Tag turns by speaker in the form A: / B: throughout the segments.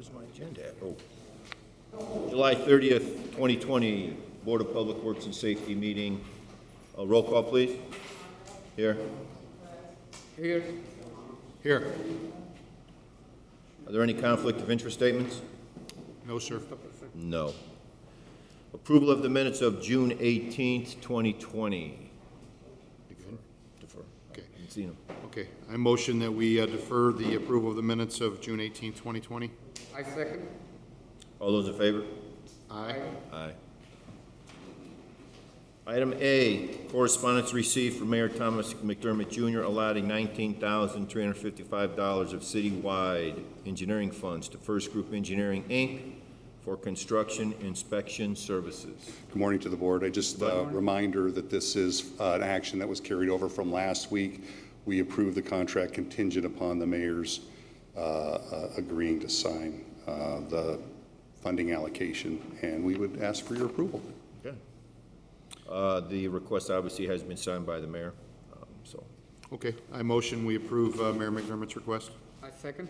A: Where's my agenda at? Oh. July 30th, 2020, Board of Public Works and Safety meeting. Roll call, please. Here.
B: Here.
C: Here.
A: Are there any conflict of interest statements?
C: No, sir.
A: No. Approval of the minutes of June 18th, 2020. Defer.
C: Okay.
A: I haven't seen them.
C: Okay. I motion that we defer the approval of the minutes of June 18th, 2020.
B: I second.
A: All those in favor?
C: Aye.
A: Aye. Item A, correspondence received from Mayor Thomas McDermott Jr. allotting $19,355 of citywide engineering funds to First Group Engineering, Inc. for construction inspection services.
D: Good morning to the board. I just reminder that this is an action that was carried over from last week. We approved the contract contingent upon the mayor's agreeing to sign the funding allocation, and we would ask for your approval.
A: Okay. The request obviously has been signed by the mayor, so.
C: Okay. I motion we approve Mayor McDermott's request.
B: I second.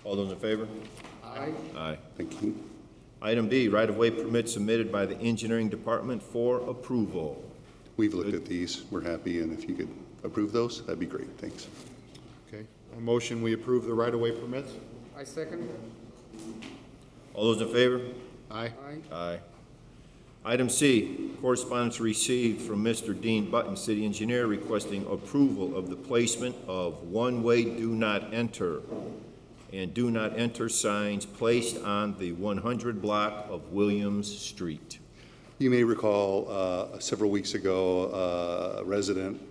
A: All those in favor?
B: Aye.
A: Aye.
D: Thank you.
A: Item B, right-of-way permit submitted by the engineering department for approval.
D: We've looked at these. We're happy, and if you could approve those, that'd be great. Thanks.
C: Okay. I motion we approve the right-of-way permits.
B: I second.
A: All those in favor?
C: Aye.
B: Aye.
A: Aye. Item C, correspondence received from Mr. Dean Button, city engineer, requesting approval of the placement of one-way do not enter and do not enter signs placed on the 100 block of Williams Street.
D: You may recall several weeks ago, a resident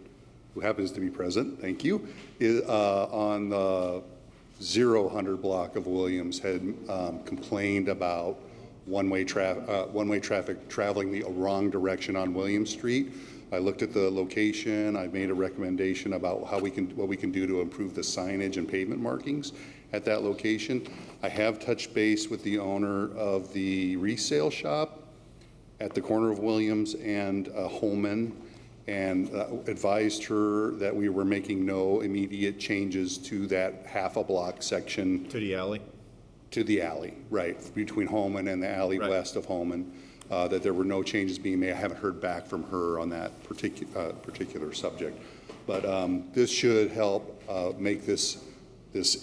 D: who happens to be present, thank you, on the 0 block of Williams had complained about one-way traffic traveling the wrong direction on Williams Street. I looked at the location. I made a recommendation about what we can do to improve the signage and pavement markings at that location. I have touched base with the owner of the resale shop at the corner of Williams and Holman, and advised her that we were making no immediate changes to that half a block section.
A: To the alley?
D: To the alley, right, between Holman and the alley
A: Right.
D: west of Holman, that there were no changes being made. I haven't heard back from her on that particular subject. But this should help make this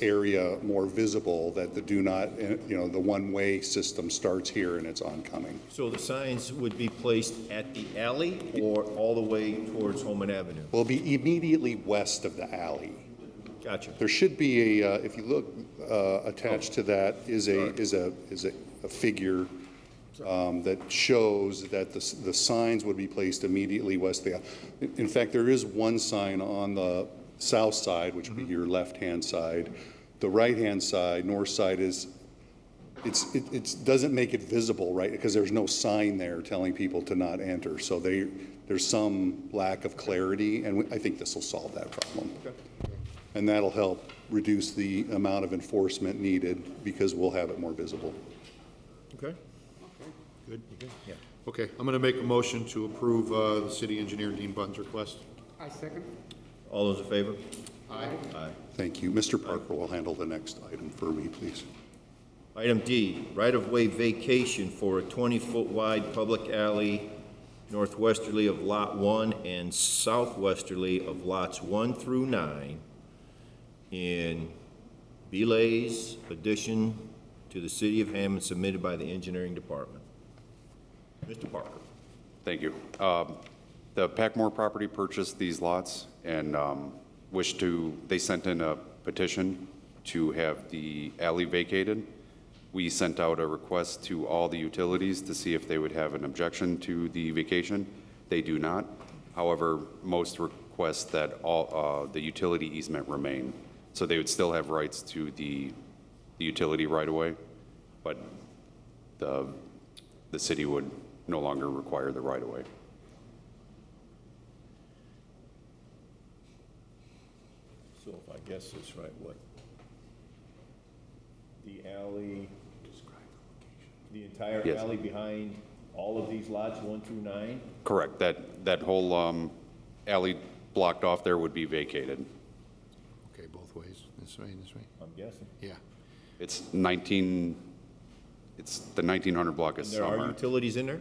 D: area more visible, that the do not, the one-way system starts here and it's oncoming.
A: So the signs would be placed at the alley or all the way towards Holman Avenue?
D: Will be immediately west of the alley.
A: Gotcha.
D: There should be a, if you look, attached to that is a figure that shows that the signs would be placed immediately west of the alley. In fact, there is one sign on the south side, which would be your left-hand side. The right-hand side, north side, it doesn't make it visible, right? Because there's no sign there telling people to not enter. So there's some lack of clarity, and I think this will solve that problem.
A: Okay.
D: And that'll help reduce the amount of enforcement needed because we'll have it more visible.
A: Okay.
C: Good.
A: Yeah.
C: Okay. I'm going to make a motion to approve the city engineer Dean Button's request.
B: I second.
A: All those in favor?
C: Aye.
A: Aye.
D: Thank you. Mr. Parker will handle the next item for me, please.
A: Item D, right-of-way vacation for a 20-foot wide public alley northwesterly of Lot 1 and southwesterly of Lots 1 through 9 in Belay's addition to the City of Hammond, submitted by the Engineering Department. Mr. Parker.
E: Thank you. The Packmore property purchased these lots and they sent in a petition to have the alley vacated. We sent out a request to all the utilities to see if they would have an objection to the vacation. They do not. However, most request that all the utility easement remain. So they would still have rights to the utility right away, but the city would no longer require the right of way.
A: So if I guess it's right, what? The alley, the entire
E: Yes.
A: alley behind all of these lots, 1 through 9?
E: Correct. That whole alley blocked off there would be vacated.
C: Okay, both ways. This way and this way.
A: I'm guessing.
C: Yeah.
E: It's the 1900 block is
A: There are
E: summer.
A: utilities in there?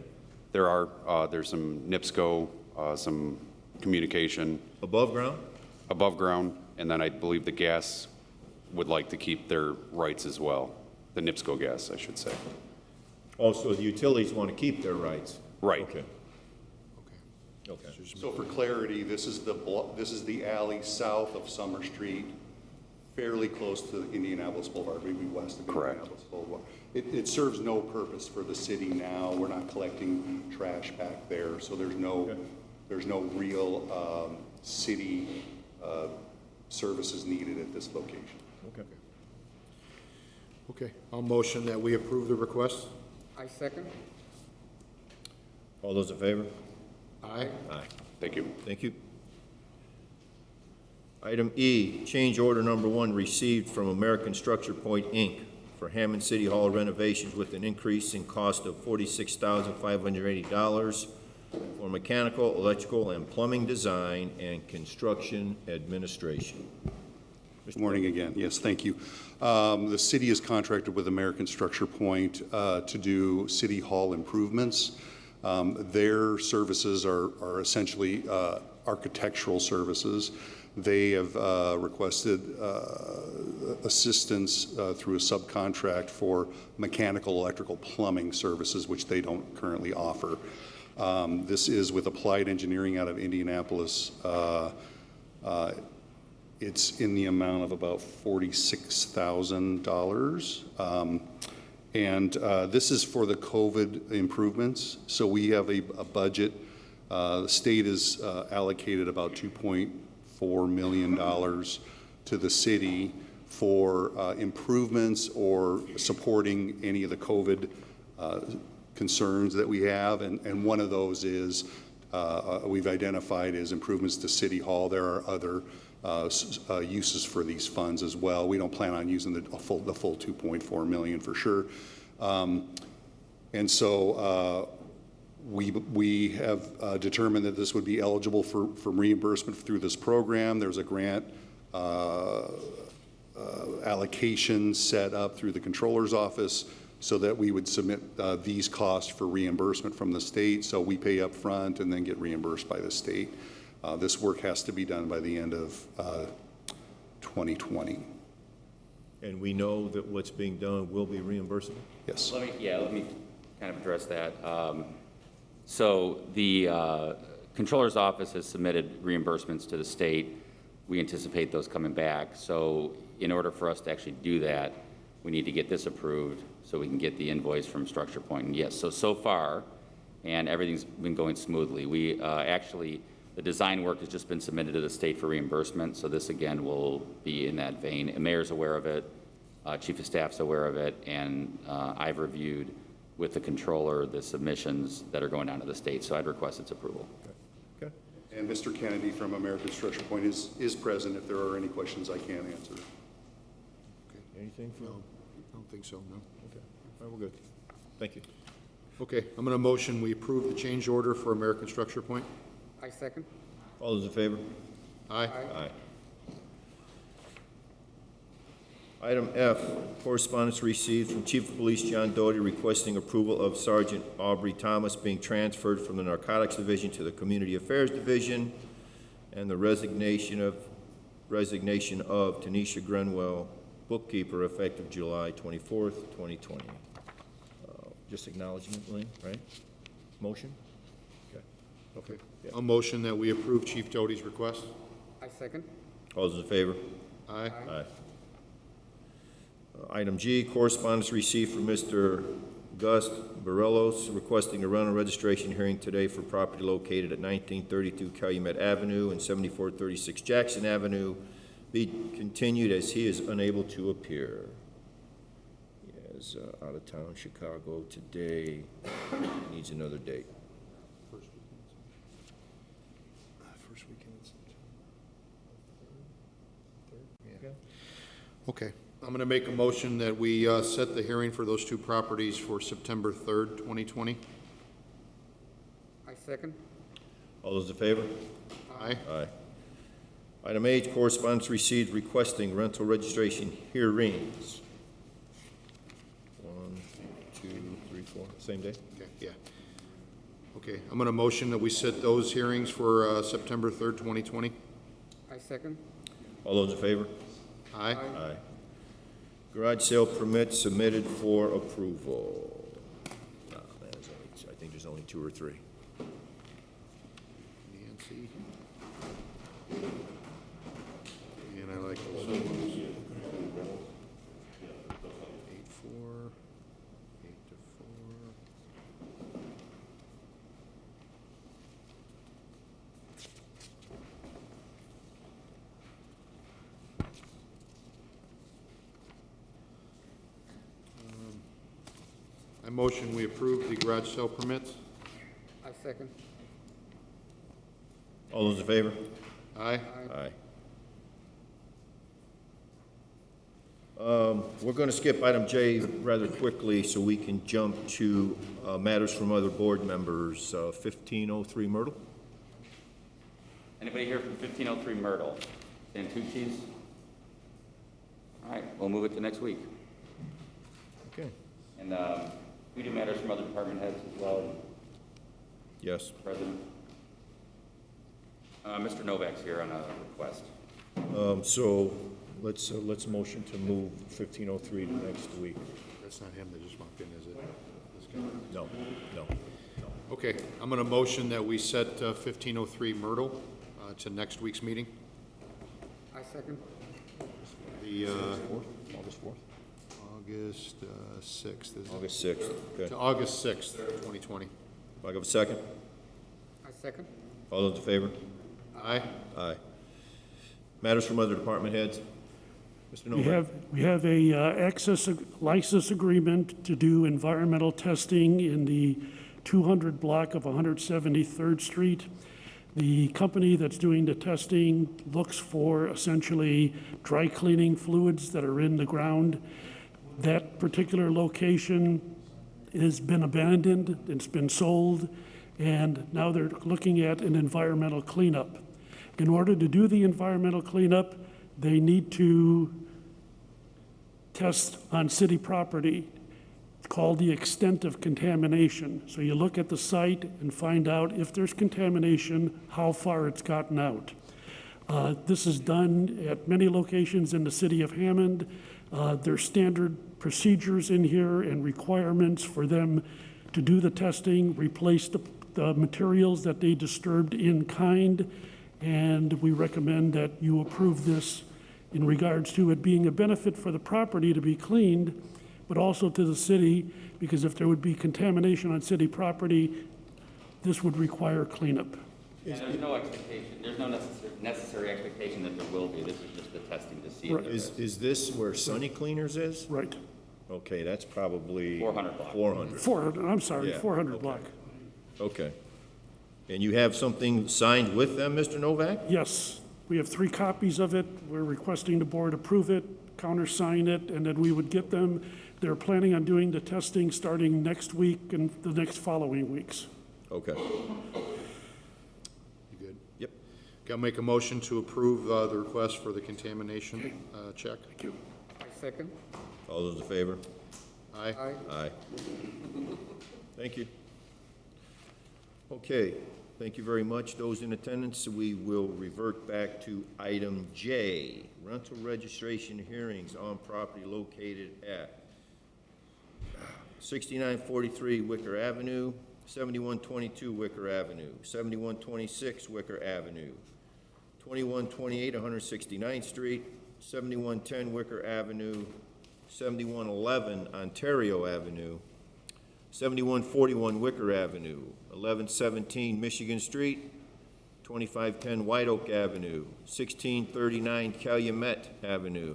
E: There's some NIPSCO, some communication
A: Above ground?
E: above ground, and then I believe the gas would like to keep their rights as well. The NIPSCO gas, I should say.
A: Also, the utilities want to keep their rights?
E: Right.
A: Okay. Okay.
D: So for clarity, this is the alley south of Summer Street, fairly close to Indianapolis Boulevard, maybe west of
E: Correct.
D: Indianapolis Boulevard. It serves no purpose for the city now. We're not collecting trash back there, so there's no real city services needed at this location.
A: Okay.
C: Okay, I'll motion that we approve the request.
B: I second.
A: All those in favor?
C: Aye.
A: Aye.
E: Thank you.
A: Thank you. Item E, change order number 1 received from American Structure Point, Inc. for Hammond City Hall renovations with an increase in cost of $46,580 for mechanical, electrical, and plumbing design and construction administration.
D: Good morning again. Yes, thank you. The city is contracted with American Structure Point to do city hall improvements. Their services are essentially architectural services. They have requested assistance through a subcontract for mechanical, electrical, plumbing services, which they don't currently offer. This is with Applied Engineering out of Indianapolis. It's in the amount of about $46,000. And this is for the COVID improvements. So we have a budget. The state has allocated about $2.4 million to the city for improvements or supporting any of the COVID concerns that we have. And one of those is we've identified as improvements to City Hall. There are other uses for these funds as well. We don't plan on using the full $2.4 million for sure. And so we have determined that this would be eligible for reimbursement through this program. There's a grant allocation set up through the controller's office so that we would submit these costs for reimbursement from the state. So we pay up front and then get reimbursed by the state. This work has to be done by the end of 2020.
A: And we know that what's being done will be reimbursable?
D: Yes.
F: Let me kind of address that. So the Controller's Office has submitted reimbursements to the state. We anticipate those coming back. So in order for us to actually do that, we need to get this approved so we can get the invoice from Structure Point. And yes, so far, and everything's been going smoothly. We actually, the design work has just been submitted to the state for reimbursement, so this again will be in that vein. The mayor's aware of it, chief of staff's aware of it, and I've reviewed with the controller the submissions that are going down to the state, so I'd request its approval.
A: Okay.
D: And Mr. Kennedy from American Structure Point is present if there are any questions I can't answer.
A: Anything from?
C: No, I don't think so, no.
A: Okay. All right, we're good. Thank you.
C: Okay, I'm going to motion we approve the change order for American Structure Point.
B: I second.
A: All those in favor?
C: Aye.
A: Aye. Item F, correspondence received from Chief of Police John Doty requesting approval of Sergeant Aubrey Thomas being transferred from the Narcotics Division to the Community Affairs Division, and the resignation of Tanisha Grenwell, bookkeeper, effective July 24th, 2020. Just acknowledgement, Lynn, right? Motion? Okay. Yeah.
C: I'll motion that we approve Chief Doty's request.
B: I second.
A: All those in favor?
C: Aye.
A: Aye. Item G, correspondence received from Mr. Gus Barelos requesting a rental registration hearing today for property located at 1932 Calumet Avenue and 7436 Jackson Avenue be continued as he is unable to appear. He is out of town, Chicago today, needs another date.
C: First weekend in September. Okay. I'm going to make a motion that we set the hearing for those two properties for September 3rd, 2020.
B: I second.
A: All those in favor?
C: Aye.
A: Aye. Item H, correspondence received requesting rental registration hearings 1, 2, 3, 4, same day?
C: Okay, yeah. Okay, I'm going to motion that we set those hearings for September 3rd, 2020.
B: I second.
A: All those in favor?
C: Aye.
A: Aye. Garage sale permit submitted for approval. No, there's only, I think there's only 2 or 3.
C: Nancy. And I like those ones. 8-4, 8-4. I motion we approve the garage sale permits.
B: I second.
A: All those in favor?
C: Aye.
A: Aye. We're going to skip item J rather quickly so we can jump to matters from other board members. 1503 Myrtle?
F: Anybody here from 1503 Myrtle? Santucci's? All right, we'll move it to next week.
A: Okay.
F: And we do matters from other department heads as well,
A: Yes.
F: President. Mr. Novak's here on a request.
A: So let's motion to move 1503 to next week.
C: That's not him that just walked in, is it? This guy?
A: No.
C: Okay, I'm going to motion that we set 1503 Myrtle to next week's meeting.
B: I second.
C: The
A: August 4th?
C: August 6th, is it?
A: August 6th, okay.
C: To August 6th, 2020.
A: Do I have a second?
B: I second.
A: All those in favor?
C: Aye.
A: Aye. Matters from other department heads? Mr. Novak?
G: We have a access license agreement to do environmental testing in the 200 block of 173rd Street. The company that's doing the testing looks for essentially dry cleaning fluids that are in the ground. That particular location has been abandoned, it's been sold, and now they're looking at an environmental cleanup. In order to do the environmental cleanup, they need to test on city property. It's called the extent of contamination. So you look at the site and find out if there's contamination, how far it's gotten out. This is done at many locations in the city of Hammond. There's standard procedures in here and requirements for them to do the testing, replace the materials that they disturbed in kind, and we recommend that you approve this in regards to it being a benefit for the property to be cleaned, but also to the city, because if there would be contamination on city property, this would require cleanup.
F: And there's no expectation, there's no necessary expectation that there will be. This is just the testing to see if
G: Right.
F: there is.
A: Is this where Sunny Cleaners is?
G: Right.
A: Okay, that's probably
F: 400 block.
A: 400.
G: 400, I'm sorry,
A: Yeah,
G: 400
A: okay.
G: block.
A: Okay. And you have something signed with them, Mr. Novak?
G: Yes, we have 3 copies of it. We're requesting the board approve it, countersign it, and then we would get them. They're planning on doing the testing starting next week and the next following weeks.
A: Okay.
C: You good?
A: Yep.
C: Got to make a motion to approve the request for the contamination check.
G: Thank you.
B: I second.
A: All those in favor?
C: Aye.
B: Aye.
A: Aye. Thank you. Okay, thank you very much. Those in attendance, we will revert back to item J, rental registration hearings on property located at 6943 Wicker Avenue, 7122 Wicker Avenue, 7126 Wicker Avenue, 2128 169th Street, 7110 Wicker Avenue, 7111 Ontario Avenue, 7141 Wicker Avenue, 1117 Michigan Street, 2510 White Oak Avenue, 1639 Calumet Avenue,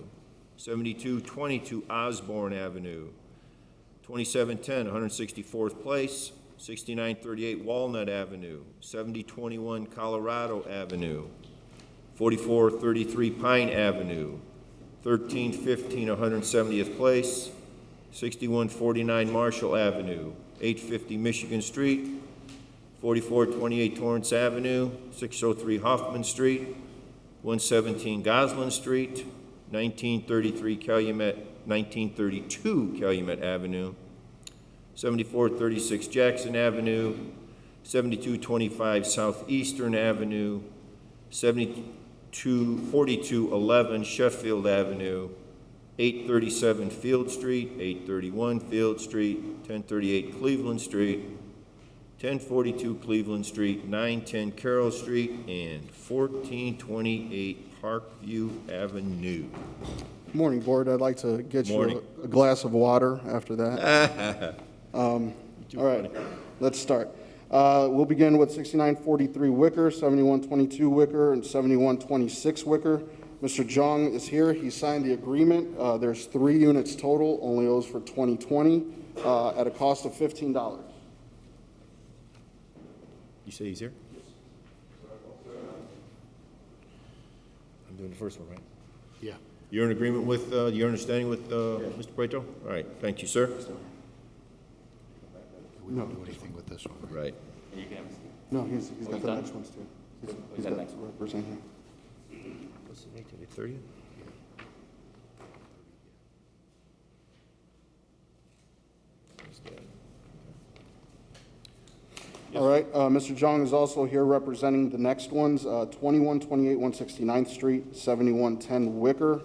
A: 7222 Osborne Avenue, 2710 164th Place, 6938 Walnut Avenue, 7021 Colorado Avenue, 4433 Pine Avenue, 1315 170th Place, 6149 Marshall Avenue, 850 Michigan Street, 4428 Torrance Avenue, 603 Hoffman Street, 117 Goslin Street, 1933 Calumet 1932 Calumet Avenue, 7436 Jackson Avenue, 7225 Southeastern Avenue, 4211 Sheffield Avenue, 837 Field Street, 831 Field Street, 1038 Cleveland Street, 1042 Cleveland Street, 910 Carroll Street, and 1428 Parkview Avenue.
H: Morning, Board. I'd like to get
A: Morning.
H: you a glass of water after that. All right, let's start. We'll begin with 6943 Wicker, 7122 Wicker, and 7126 Wicker. Mr. Jong is here. He signed the agreement. There's 3 units total, only owes for 2020, at a cost of $15.
A: You say he's here? I'm doing the first one, right?
C: Yeah.
A: You're in agreement with, your understanding with Mr. Prieto? All right, thank you, sir.
C: We don't do anything with this one.
A: Right.
H: No, he's got the
F: done?
H: next ones too.
F: He's got the next one.
H: representing.
A: What's the date today, 30th?
H: All right, Mr. Jong is also here representing the next ones, 2128 169th Street, 7110 Wicker,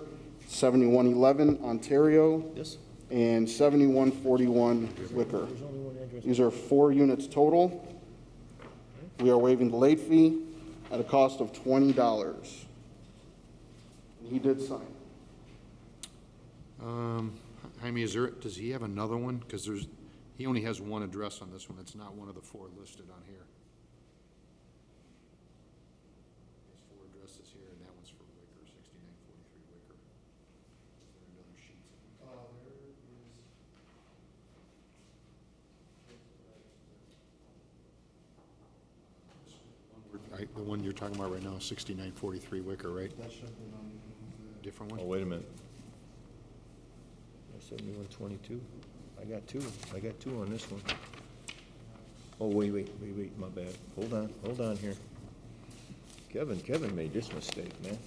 H: 7111 Ontario,
A: Yes.
H: and 7141 Wicker. These are 4 units total. We are waiving the late fee at a cost of $20. He did sign.
C: Jaime, does he have another one? Because he only has one address on this one. It's not one of the 4 listed on here. There's 4 addresses here, and that one's for Wicker, 6943 Wicker. Is there another sheet? The one you're talking about right now is 6943 Wicker, right? Different one?
A: Oh, wait a minute. 7122? I got 2. I got 2 on this one. Oh, wait, my bad. Hold on here. Kevin made this mistake, man.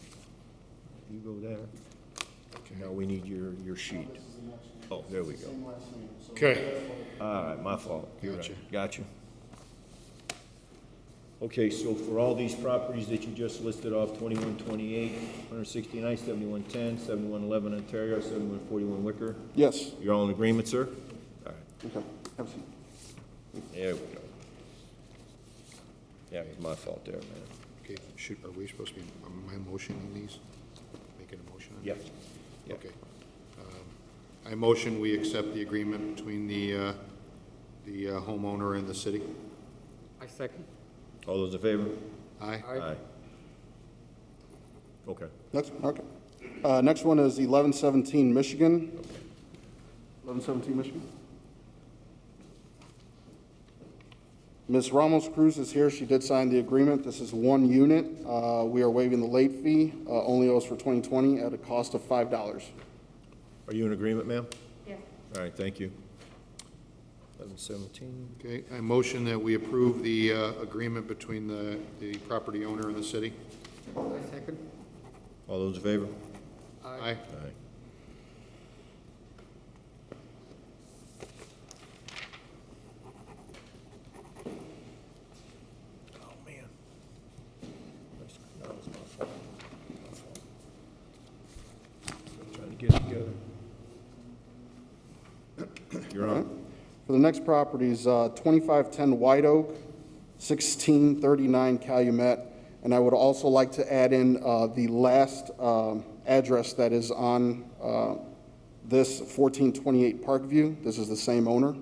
A: You go there. Now we need your sheet. Oh, there we go.
C: Okay.
A: All right, my fault. You're
C: Gotcha.
A: right. Gotcha. Okay, so for all these properties that you just listed off, 2128, 169, 7110, 7111 Ontario, 7141 Wicker,
H: Yes.
A: you're all in agreement, sir? All right,
H: Okay. Have a seat.
A: there we go. Yeah, it's my fault there, man.
C: Okay, are we supposed to be, am I motioning these? Making a motion on
A: Yep.
C: these?
A: Yep.
C: Okay. I motion we accept the agreement between the homeowner and the city.
B: I second.
A: All those in favor?
C: Aye?
B: Aye.
A: Okay.
H: Next one is 1117 Michigan. 1117 Michigan. Ms. Ramos Cruz is here. She did sign the agreement. This is 1 unit. We are waiving the late fee, only owes for 2020 at a cost of $5.
A: Are you in agreement, ma'am?
I: Yes.
A: All right, thank you. 1117.
C: Okay, I motion that we approve the agreement between the property owner and the city.
B: I second.
A: All those in favor?
C: Aye.
A: Aye. Oh, man. That was my fault. Trying to get it together. You're on.
H: For the next property is 2510 White Oak, 1639 Calumet, and I would also like to add in the last address that is on this 1428 Parkview. This is the same owner.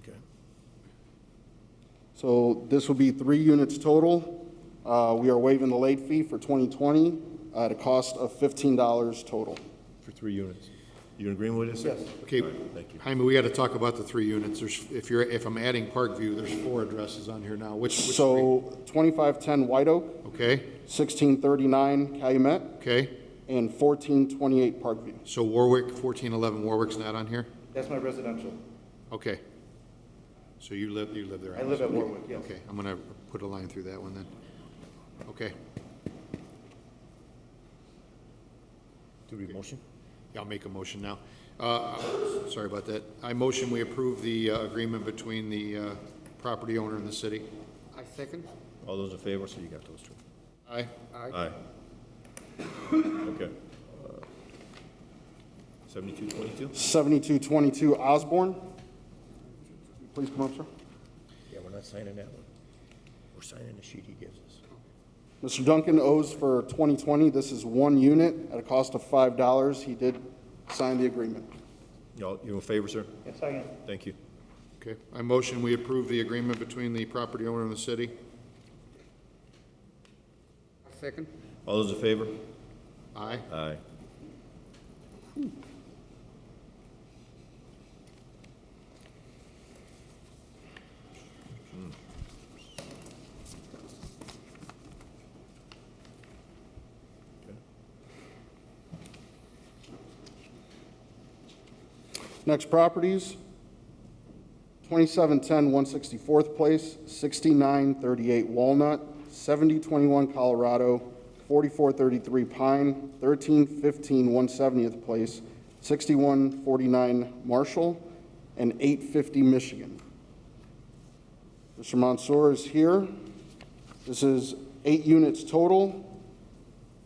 A: Okay.
H: So this will be 3 units total. We are waiving the late fee for 2020 at a cost of $15 total.
A: For 3 units. You in agreement with this? Yes.
C: Okay,
A: Thank you.
C: Jaime, we got to talk about the 3 units. If I'm adding Parkview, there's 4 addresses on here now. Which
H: So 2510 White Oak,
C: Okay,
H: 1639 Calumet,
C: okay.
H: and 1428 Parkview.
C: So Warwick, 1411 Warwick's not on here?
J: That's my residential.
C: Okay. So you live there?
J: I live at Warwick, yes.
C: Okay, I'm gonna put a line through that one then. Okay.
A: Do we motion?
C: Yeah, I'll make a motion now. Sorry about that. I motion we approve the agreement between the property owner and the city.
B: I second.
A: All those in favor, so you got those two.
C: Aye.
A: Aye. Okay. 7222?
H: 7222 Osborne. Please come up, sir.
A: Yeah, we're not signing that one. We're signing the sheet he gives us.
H: Mr. Duncan owes for 2020. This is one unit at a cost of $5. He did sign the agreement.
A: You in favor, sir?
I: Yes, I am.
A: Thank you.
C: Okay. I motion we approve the agreement between the property owner and the city.
B: I second.
A: All those in favor?
C: Aye.
A: Aye.
H: Next properties, 2710 164th Place, 6938 Walnut, 7021 Colorado, 4433 Pine, 1315 170th Place, 6149 Marshall, and 850 Michigan. Mr. Mansour is here. This is 8 units total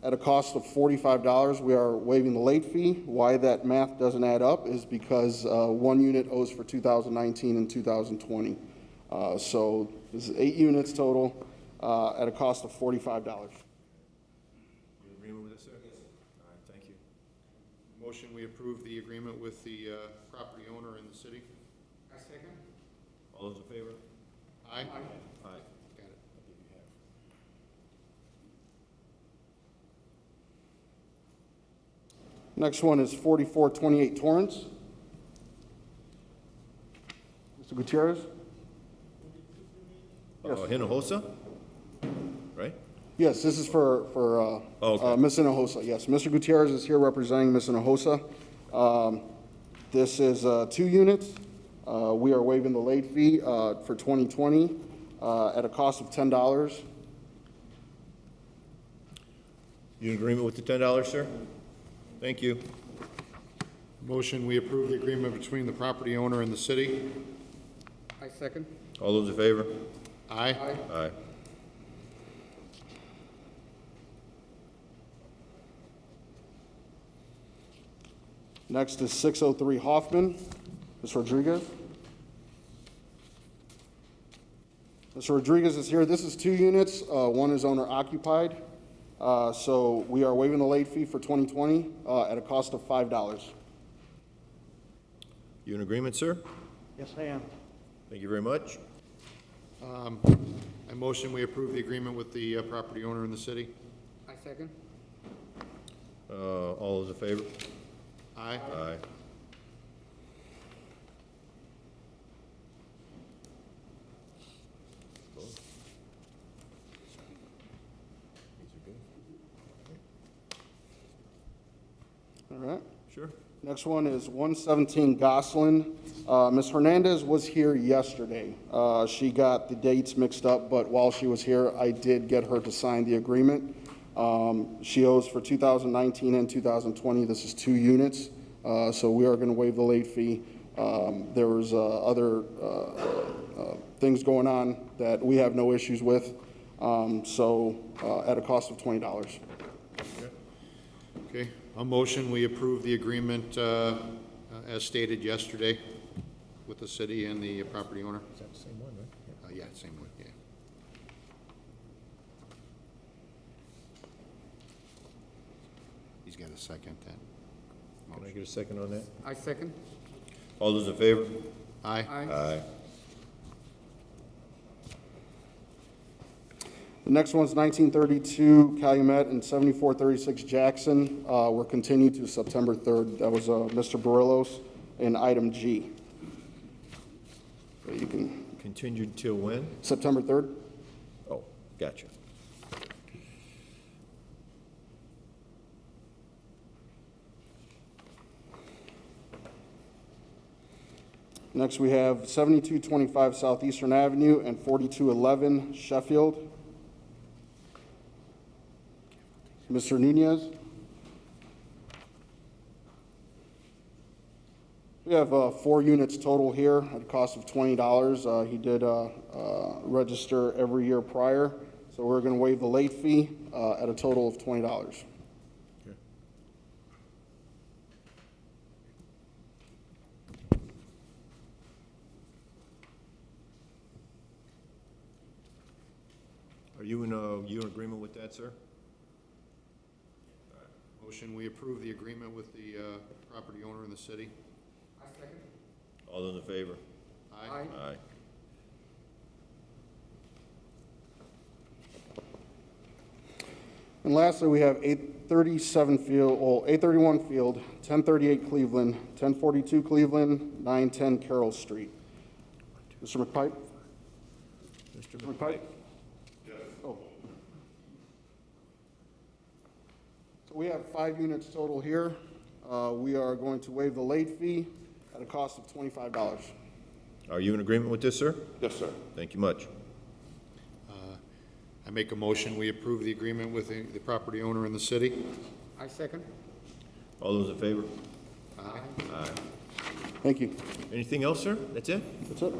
H: at a cost of $45. We are waiving the late fee. Why that math doesn't add up is because one unit owes for 2019 and 2020. So this is 8 units total at a cost of $45.
A: You agreement with this, sir? Yes. All right, thank you.
C: Motion we approve the agreement with the property owner and the city.
B: I second.
A: All those in favor?
C: Aye.
A: Aye.
C: Got it.
H: Next one is 4428 Torrance. Mr. Gutierrez? Yes.
A: Hinojosa? Right?
H: Yes, this is for
A: okay.
H: Ms. Hinojosa, yes. Mr. Gutierrez is here representing Ms. Hinojosa. This is 2 units. We are waiving the late fee for 2020 at a cost of $10.
A: You in agreement with the $10, sir? Thank you.
C: Motion we approve the agreement between the property owner and the city.
B: I second.
A: All those in favor?
C: Aye.
A: Aye.
H: Next is 603 Hoffman. Ms. Rodriguez? Mr. Rodriguez is here. This is 2 units. One is owner occupied. So we are waiving the late fee for 2020 at a cost of $5.
A: You in agreement, sir?
I: Yes, I am.
A: Thank you very much.
C: I motion we approve the agreement with the property owner and the city.
B: I second.
A: All those in favor?
C: Aye.
A: Aye.
H: All right.
A: Sure.
H: Next one is 117 Gosselin. Ms. Hernandez was here yesterday. She got the dates mixed up, but while she was here, I did get her to sign the agreement. She owes for 2019 and 2020. This is 2 units, so we are going to waive the late fee. There was other things going on that we have no issues with, so at a cost of $20.
C: Okay. A motion we approve the agreement as stated yesterday with the city and the property owner.
A: Is that the same one, right?
C: Yeah, same one, yeah. He's got a second then.
A: Can I get a second on that?
B: I second.
A: All those in favor?
C: Aye.
A: Aye.
H: The next one's 1932 Calumet and 7436 Jackson. Were continued to September 3rd. That was Mr. Barillos in item G. So you can,
A: Continued till when?
H: September 3rd.
A: Oh, gotcha.
H: Next, we have 7225 Southeastern Avenue and 4211 Sheffield. Mr. Nunez? We have 4 units total here at a cost of $20. He did register every year prior, so we're going to waive the late fee at a total of $20.
A: Are you in agreement with that, sir?
C: Motion, we approve the agreement with the property owner in the city.
B: I second.
A: All those in favor?
B: Aye.
A: Aye.
H: And lastly, we have 831 Field, 1038 Cleveland, 1042 Cleveland, 910 Carroll Street. Mr. McPipe?
A: Mr.
H: McPipe? Oh. So we have 5 units total here. We are going to waive the late fee at a cost of $25.
A: Are you in agreement with this, sir?
D: Yes, sir.
A: Thank you much.
C: I make a motion, we approve the agreement with the property owner in the city.
B: I second.
A: All those in favor?
B: Aye.
A: Aye.
H: Thank you.
A: Anything else, sir? That's it?
H: That's it.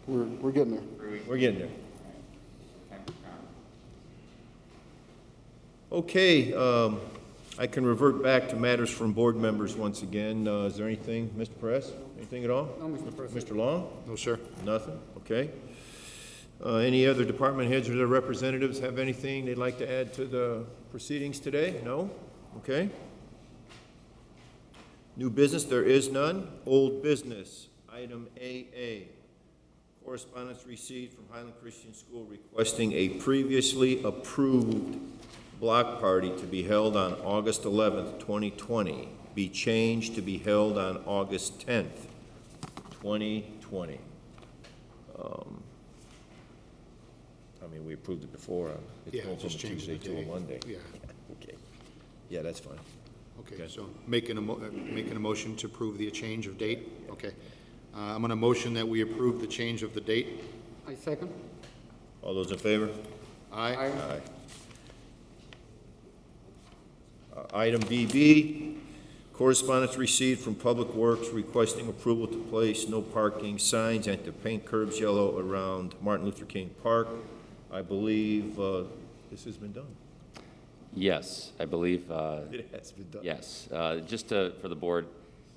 H: We're getting there.
A: We're getting there. Okay, I can revert back to matters from board members once again. Is there anything, Mr. Perez? Anything at all?
B: No, Mr. President.
A: Mr. Long?
C: No, sir.
A: Nothing? Okay. Any other department heads or their representatives have anything they'd like to add to the proceedings today? No? Okay. New business, there is none. Old business, item AA. Correspondence received from Highland Christian School requesting a previously approved block party to be held on August 11th, 2020, be changed to be held on August 10th, 2020. I mean, we approved it before. It's
C: Yeah,
A: going from a
C: just change
A: Tuesday
C: the
A: to a
C: day.
A: Monday.
C: Yeah.
A: Okay. Yeah, that's fine.
C: Okay, so making a motion to approve the change of date? Okay. I'm going to motion that we approve the change of the date.
B: I second.
A: All those in favor?
C: Aye.
A: Aye. Item BB, correspondence received from Public Works requesting approval to place no parking signs and to paint curbs yellow around Martin Luther King Park. I believe this has been done.
F: Yes, I believe,
A: It has been done.
F: yes. Just for the board,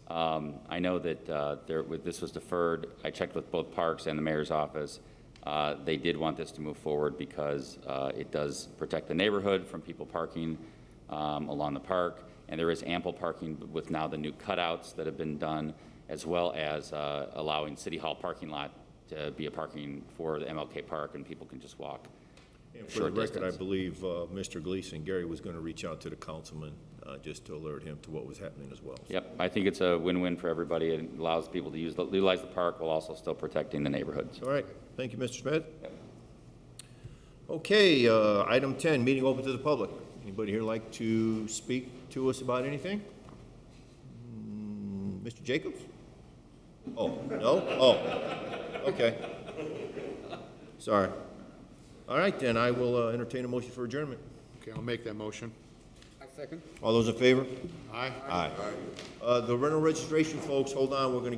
F: I know that this was deferred. I checked with both parks and the mayor's office. They did want this to move forward because it does protect the neighborhood from people parking along the park, and there is ample parking with now the new cutouts that have been done, as well as allowing City Hall parking lot to be a parking for the MLK Park, and people can just walk
A: And
F: a
A: for the
F: short
A: record, I
F: distance.
A: believe Mr. Gleason, Gary was going to reach out to the councilman just to alert him to what was happening as well.
F: Yep, I think it's a win-win for everybody. It allows people to utilize the park while also still protecting the neighborhoods.
A: All right, thank you, Mr. Smith. Okay, item 10, meeting open to the public. Anybody here like to speak to us about anything? Mr. Jacobs? Oh, no? Oh, okay. Sorry. All right, then, I will entertain a motion for adjournment.
C: Okay, I'll make that motion.
B: I second.
A: All those in favor?
C: Aye.
A: Aye. The rental registration, folks, hold on, we're going to get